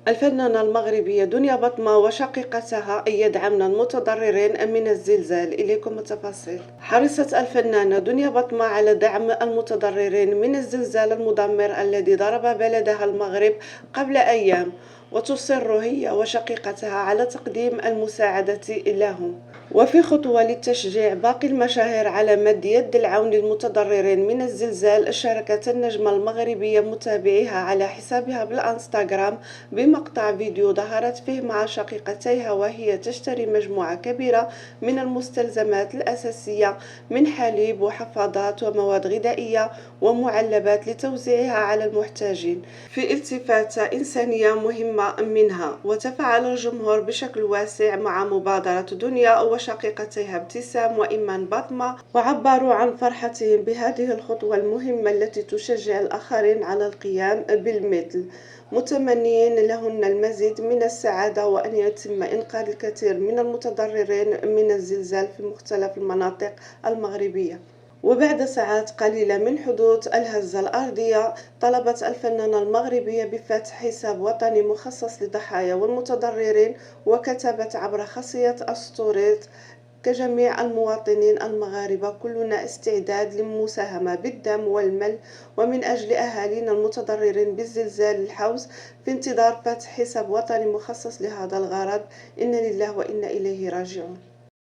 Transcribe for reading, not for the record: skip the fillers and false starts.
الفنانة المغربية دنيا بطمة وشقيقتها يدعمن المتضررين من الزلزال. إليكم التفاصيل. حرصت الفنانة دنيا بطمة على دعم المتضررين من الزلزال المدمر الذي ضرب بلدها المغرب قبل أيام، وتصر هي وشقيقتها على تقديم المساعدة لهم. وفي خطوة لتشجيع باقي المشاهير على مد يد العون للمتضررين من الزلزال، شاركت النجمة المغربية متابعيها على حسابها بالانستغرام بمقطع فيديو ظهرت فيه مع شقيقتيها وهي تشتري مجموعة كبيرة من المستلزمات الأساسية من حليب وحفاضات ومواد غذائية ومعلبات لتوزيعها على المحتاجين في التفاتة إنسانية مهمة منها. وتفاعل الجمهور بشكل واسع مع مبادرة دنيا وشقيقتيها ابتسام وإيمان باطمة، وعبروا عن فرحتهم بهذه الخطوة المهمة التي تشجع الآخرين على القيام بالمثل، متمنيين لهن المزيد من السعادة وأن يتم إنقاذ الكثير من المتضررين من الزلزال في مختلف المناطق المغربية. وبعد ساعات قليلة من حدوث الهزة الأرضية، طلبت الفنانة المغربية بفتح حساب وطني مخصص للضحايا والمتضررين، وكتبت عبر خاصية الستوريز: كجميع المواطنين المغاربة كلنا استعداد للمساهمة بالدم والمال، ومن أجل أهالينا المتضررين بالزلزال الحوز في انتظار فتح حساب وطني مخصص لهذا الغرض. إنا لله وإنا إليه راجعون.